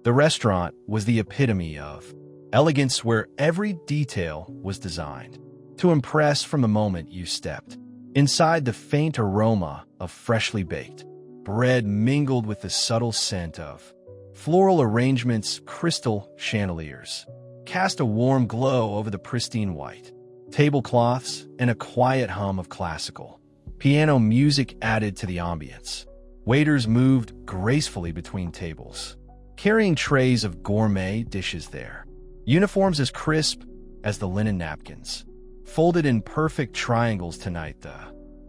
The restaurant was the epitome of elegance, where every detail was designed to impress from the moment you stepped inside. The faint aroma of freshly baked bread mingled with the subtle scent of floral arrangements. Crystal chandeliers cast a warm glow over the pristine white tablecloths, and a quiet hum of classical piano music added to the ambience. Waiters moved gracefully between tables, carrying trays of gourmet dishes, their uniforms as crisp as the linen napkins, folded in perfect triangles. Tonight, the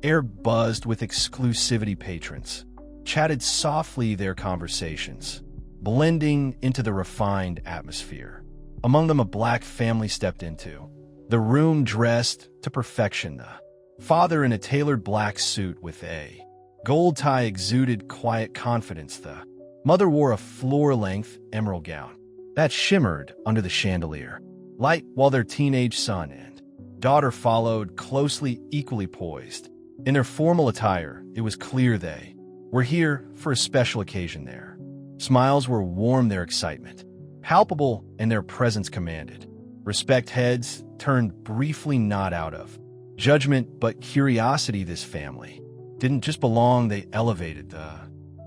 air buzzed with exclusivity. Patrons chatted softly, their conversations blending into the refined atmosphere. Among them, a black family stepped into the room dressed to perfection. The father, in a tailored black suit with a gold tie, exuded quiet confidence. The mother wore a floor-length emerald gown that shimmered under the chandelier light, while their teenage son and daughter followed closely, equally poised. In their formal attire, it was clear they were here for a special occasion. Their smiles were warm, their excitement palpable, and their presence commanded respect. Heads turned briefly, not out of judgment but curiosity. This family didn't just belong, they elevated the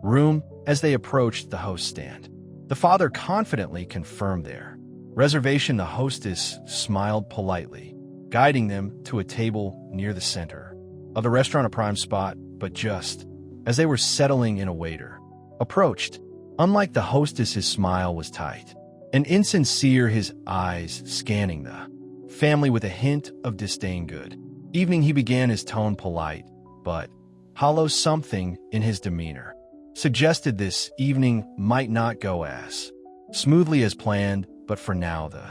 room. As they approached the host stand, the father confidently confirmed their reservation. The hostess smiled politely, guiding them to a table near the center of the restaurant, a prime spot. But just as they were settling in, a waiter approached. Unlike the hostess, his smile was tight and insincere, his eyes scanning the family with a hint of disdain. Good evening, he began, his tone polite but hollow. Something in his demeanor suggested this evening might not go as smoothly as planned, but for now the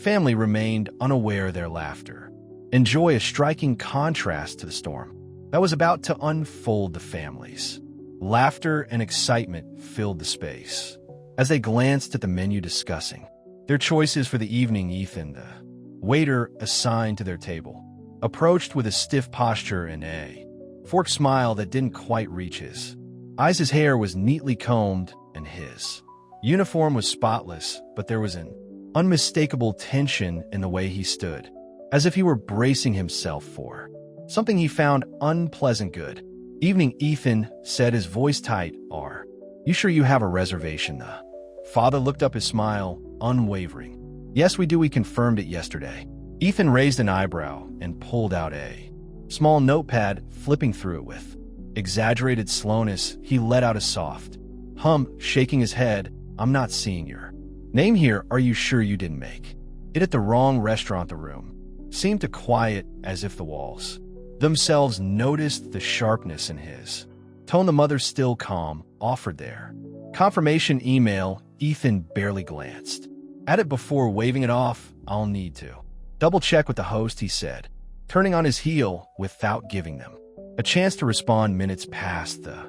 family remained unaware. Their laughter and joy, a striking contrast to the storm that was about to unfold. The family's laughter and excitement filled the space as they glanced at the menu, discussing their choices for the evening. Ethan, the waiter assigned to their table, approached with a stiff posture and a forked smile that didn't quite reach his eyes. His hair was neatly combed and his uniform was spotless, but there was an unmistakable tension in the way he stood, as if he were bracing himself for something he found unpleasant. Good evening, Ethan said, his voice tight. Are you sure you have a reservation? The father looked up, his smile unwavering. Yes, we do. We confirmed it yesterday. Ethan raised an eyebrow and pulled out a small notepad. Flipping through it with exaggerated slowness, he let out a soft hum, shaking his head. I'm not seeing your name here. Are you sure you didn't make it at the wrong restaurant? The room seemed to quiet, as if the walls themselves noticed the sharpness in his tone. The mother, still calm, offered their confirmation email. Ethan barely glanced at it before waving it off. I'll need to double-check with the host, he said, turning on his heel without giving them a chance to respond. Minutes passed. The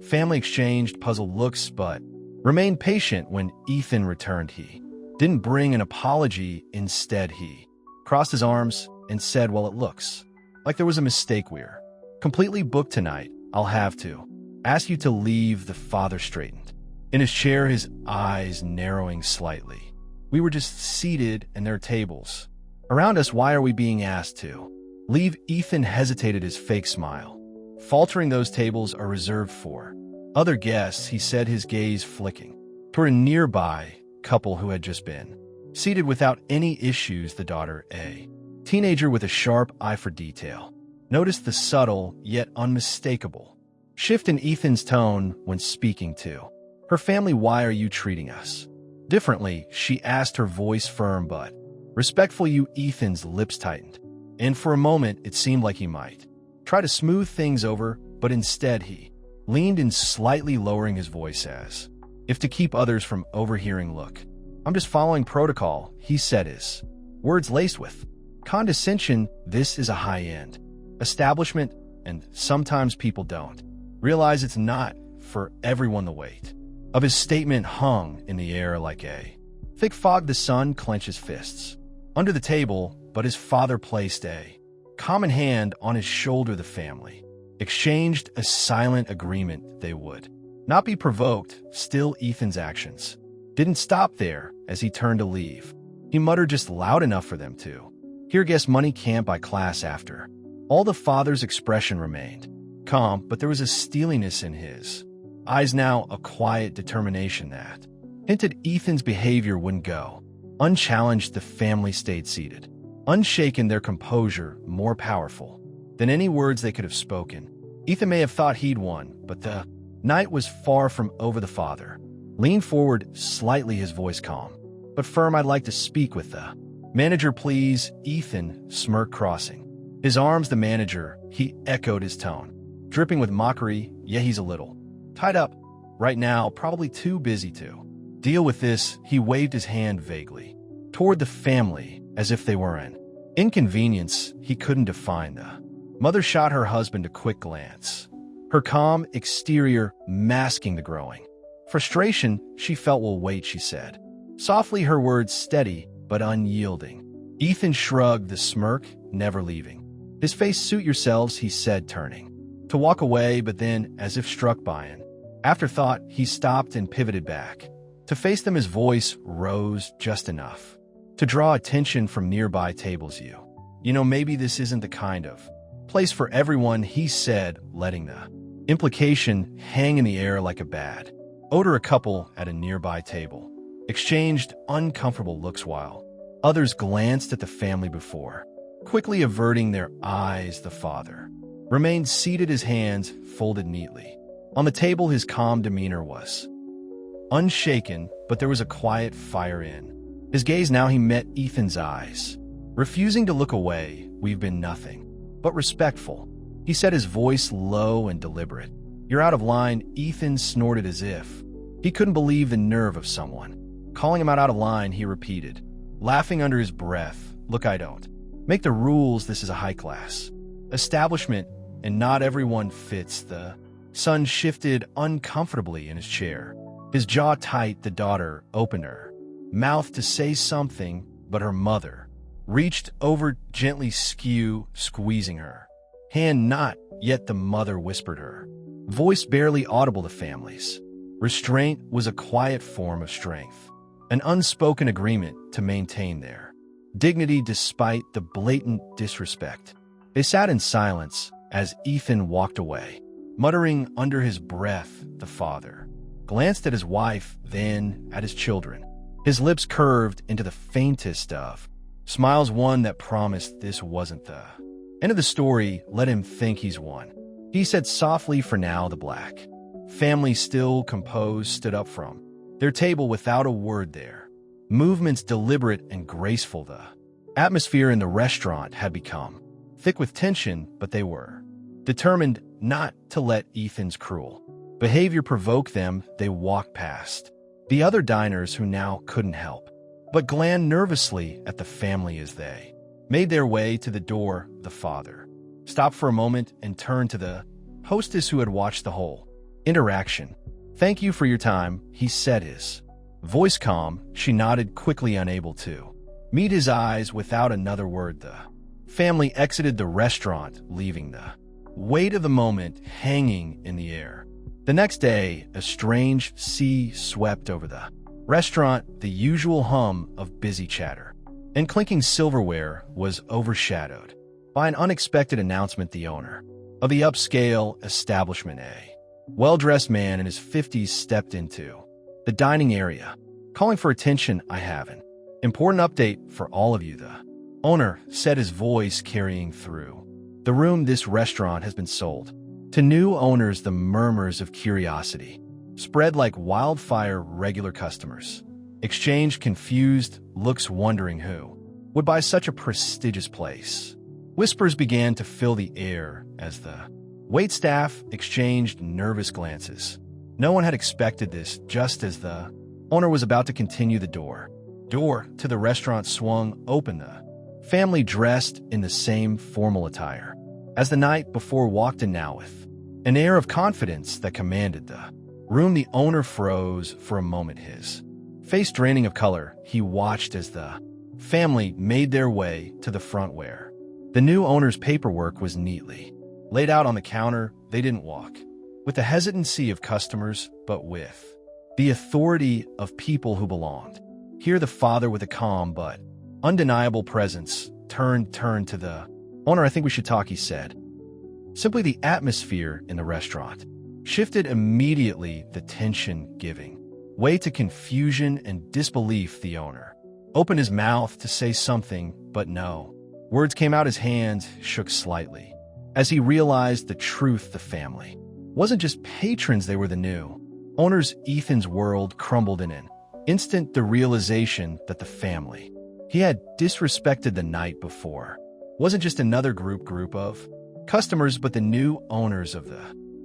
family exchanged puzzled looks but remained patient. When Ethan returned, he didn't bring an apology. Instead, he crossed his arms and said, well, it looks like there was a mistake. We're completely booked tonight. I'll have to ask you to leave. The father straightened in his chair, his eyes narrowing slightly. We were just seated and there are tables around us. Why are we being asked to leave? Ethan hesitated, his fake smile faltering. Those tables are reserved for other guests, he said, his gaze flicking toward a nearby couple who had just been seated without any issues. The daughter, a teenager with a sharp eye for detail, noticed the subtle yet unmistakable shift in Ethan's tone when speaking to her family. Why are you treating us differently? She asked, her voice firm but respectful. You, Ethan's lips tightened, and for a moment it seemed like he might try to smooth things over, but instead he leaned in, slightly lowering his voice as if to keep others from overhearing. Look, I'm just following protocol, he said, his words laced with condescension. This is a high-end establishment, and sometimes people don't realize it's not for everyone. The weight of his statement hung in the air like a thick fog. The son clenched his fists under the table, but his father placed a common hand on his shoulder. The family exchanged a silent agreement they would not be provoked. Still, Ethan's actions didn't stop there as he turned to leave. He muttered just loud enough for them to hear. Guess money can't buy class after. All. The father's expression remained calm, but there was a steeliness in his eyes now, a quiet determination that hinted Ethan's behavior wouldn't go unchallenged. The family stayed seated, unshaken, their composure more powerful than any words they could have spoken. Ethan may have thought he'd won, but the night was far from over. The father leaned forward slightly, his voice calm but firm. I'd like to speak with the manager, please. Ethan smirked, crossing his arms. The manager, he echoed, his tone dripping with mockery. Yeah, he's a little tied up right now, probably too busy to deal with this. He waved his hand vaguely toward the family as if they were an inconvenience he couldn't define. The mother shot her husband a quick glance, her calm exterior masking the growing frustration she felt. Will wait, she said softly, her words steady but unyielding. Ethan shrugged, the smirk never leaving his face. Suit yourselves, he said, turning to walk away, but then, as if struck by an afterthought, he stopped and pivoted back to face them. His voice rose just enough to draw attention from nearby tables. You know, maybe this isn't the kind of place for everyone, he said, letting the implication hang in the air like a bad odor. A couple at a nearby table exchanged uncomfortable looks while others glanced at the family before quickly averting their eyes. The father remained seated, his hands folded neatly on the table. His calm demeanor was unshaken, but there was a quiet fire in his gaze now. He met Ethan's eyes, refusing to look away. We've been nothing but respectful, he said, his voice low and deliberate. You're out of line, Ethan snorted as if he couldn't believe the nerve of someone calling him out of line. He repeated, laughing under his breath, look, I don't make the rules. This is a high-class establishment, and not everyone fits. The son shifted uncomfortably in his chair, his jaw tight. The daughter opened her mouth to say something, but her mother reached over, gently squeezing her hand. Not yet, the mother whispered, her voice barely audible. The family's restraint was a quiet form of strength, an unspoken agreement to maintain their dignity despite the blatant disrespect. They sat in silence as Ethan walked away, muttering under his breath. The father glanced at his wife, then at his children, his lips curved into the faintest of smiles, one that promised this wasn't the end of the story. Let him think he's won, he said softly. For now, the black family, still composed, stood up from their table without a word, their movements deliberate and graceful. The atmosphere in the restaurant had become thick with tension, but they were determined not to let Ethan's cruel behavior provoke them. They walked past the other diners who now couldn't help but glance nervously at the family as they made their way to the door. The father stopped for a moment and turned to the hostess who had watched the whole interaction. Thank you for your time, he said, his voice calm. She nodded quickly, unable to meet his eyes. Without another word, the family exited the restaurant, leaving the weight of the moment hanging in the air. The next day, a strange sea swept over the restaurant. The usual hum of busy chatter and clinking silverware was overshadowed by an unexpected announcement. The owner of the upscale establishment, a well-dressed man in his 50s, stepped into the dining area, calling for attention. I have an important update for all of you, the owner said, his voice carrying through the room. This restaurant has been sold to new owners. The murmurs of curiosity spread like wildfire. Regular customers exchanged confused looks, wondering who would buy such a prestigious place. Whispers began to fill the air as the waitstaff exchanged nervous glances. No one had expected this. Just as the owner was about to continue, the door to the restaurant swung open. The family, dressed in the same formal attire as the night before, walked in now with an air of confidence that commanded the room. The owner froze for a moment, his face draining of color. He watched as the family made their way to the front where the new owner's paperwork was neatly laid out on the counter. They didn't walk with the hesitancy of customers, but with the authority of people who belonged. Here the father, with a calm but undeniable presence, turned to the owner. "I think we should talk," he said. Simply the atmosphere in the restaurant shifted immediately, the tension giving way to confusion and disbelief. The owner opened his mouth to say something, but no words came out. His hand shook slightly as he realized the truth. The family wasn't just patrons, they were the new owners. Ethan's world crumbled in an instant. The realization that the family he had disrespected the night before wasn't just another group of customers, but the new owners of the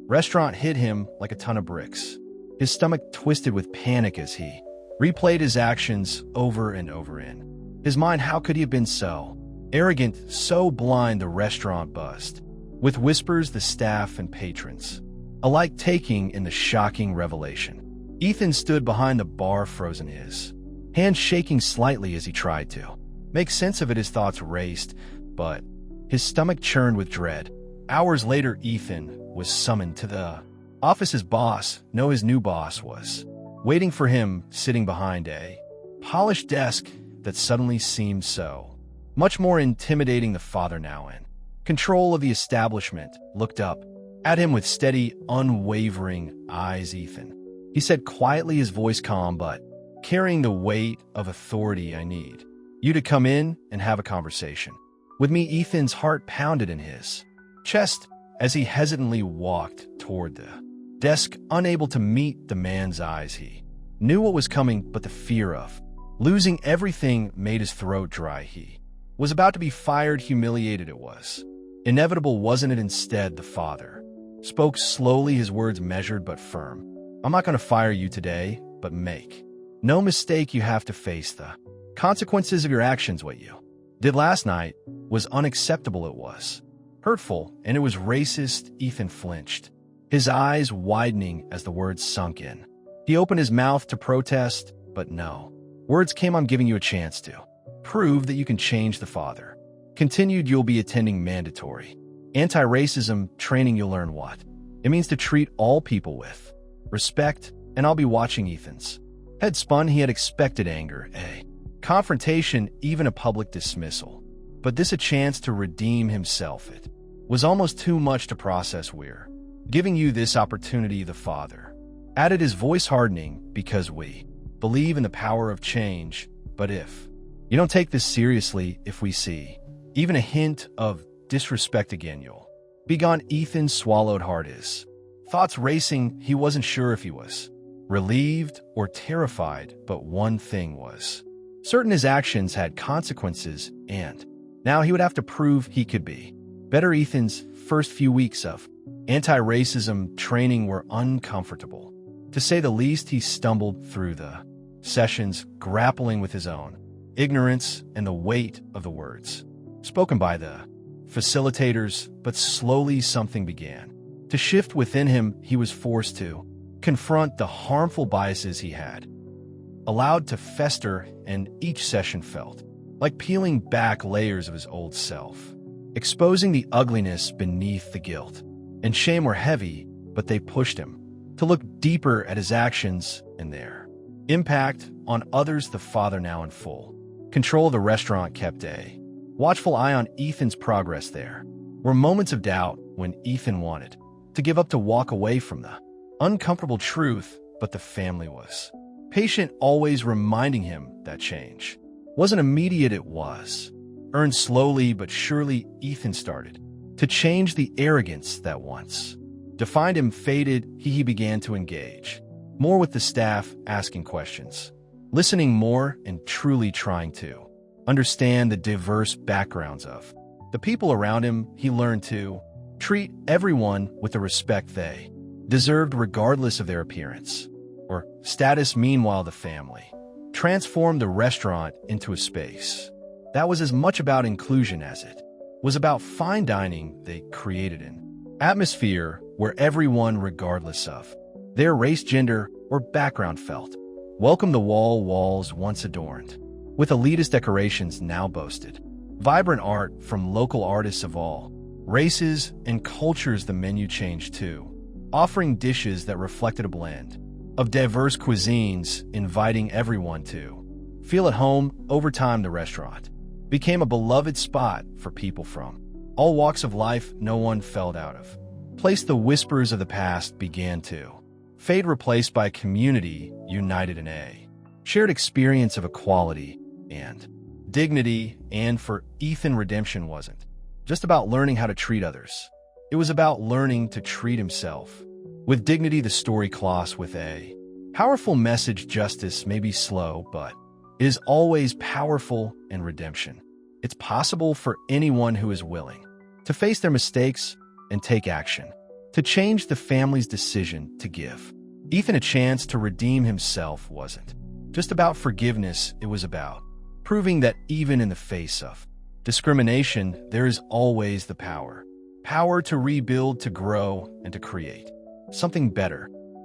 restaurant hit him like a ton of bricks. His stomach twisted with panic as he replayed his actions over and over in his mind. How could he have been so arrogant, so blind? The restaurant buzzed with whispers, the staff and patrons alike taking in the shocking revelation. Ethan stood behind the bar, frozen, his hand shaking slightly as he tried to make sense of it. His thoughts raced, but his stomach churned with dread. Hours later, Ethan was summoned to the office. His boss, no, his new boss, was waiting for him, sitting behind a polished desk that suddenly seemed so much more intimidating. The father, now in control of the establishment, looked up at him with steady, unwavering eyes. "Ethan," he said quietly, his voice calm but carrying the weight of authority, "I need you to come in and have a conversation with me." Ethan's heart pounded in his chest as he hesitantly walked toward the desk, unable to meet the man's eyes. He knew what was coming, but the fear of losing everything made his throat dry. He was about to be fired, humiliated. It was inevitable, wasn't it? Instead, the father spoke slowly, his words measured but firm. "I'm not going to fire you today, but make no mistake, you have to face the consequences of your actions. What you did last night was unacceptable. It was hurtful, and it was racist." Ethan flinched, his eyes widening as the words sunk in. He opened his mouth to protest, but no words came. "I'm giving you a chance to prove that you can change." The father continued, "You'll be attending mandatory anti-racism training. You'll learn what it means to treat all people with respect, and I'll be watching." Ethan's head spun. He had expected anger, a confrontation, even a public dismissal. But this, a chance to redeem himself, it was almost too much to process. "We're giving you this opportunity," the father added, his voice hardening, "because we believe in the power of change. But if you don't take this seriously, if we see even a hint of disrespect again, you'll be gone." Ethan swallowed hard, his thoughts racing. He wasn't sure if he was relieved or terrified, but one thing was certain: his actions had consequences, and now he would have to prove he could be better. Ethan's first few weeks of anti-racism training were uncomfortable, to say the least. He stumbled through the sessions, grappling with his own ignorance and the weight of the words spoken by the facilitators. But slowly something began to shift within him. He was forced to confront the harmful biases he had allowed to fester, and each session felt like peeling back layers of his old self, exposing the ugliness beneath. The guilt and shame were heavy, but they pushed him to look deeper at his actions and their impact on others. The father, now in full control of the restaurant, kept a watchful eye on Ethan's progress. There were moments of doubt when Ethan wanted to give up, to walk away from the uncomfortable truth, but the family was patient, always reminding him that change wasn't immediate. It was earned slowly but surely. Ethan started to change. The arrogance that once defined him faded. He began to engage more with the staff, asking questions, listening more, and truly trying to understand the diverse backgrounds of the people around him. He learned to treat everyone with the respect they deserved, regardless of their appearance or status. Meanwhile, the family transformed the restaurant into a space that was as much about inclusion as it was about fine dining. They created an atmosphere where everyone, regardless of their race, gender, or background, felt welcome. The walls, once adorned with elitist decorations, now boasted vibrant art from local artists of all races and cultures. The menu changed too, offering dishes that reflected a blend of diverse cuisines, inviting everyone to feel at home. Over time, the restaurant became a beloved spot for people from all walks of life. No one felt out of place. The whispers of the past began to fade, replaced by a community united in a shared experience of equality and dignity. And for Ethan, redemption wasn't just about learning how to treat others. It was about learning to treat himself with dignity. The story closes with a powerful message: justice may be slow, but it is always powerful, and redemption, it's possible for anyone who is willing to face their mistakes and take action to change. The family's decision to give Ethan a chance to redeem himself wasn't just about forgiveness. It was about proving that even in the face of discrimination, there is always the power to rebuild, to grow, and to create something better.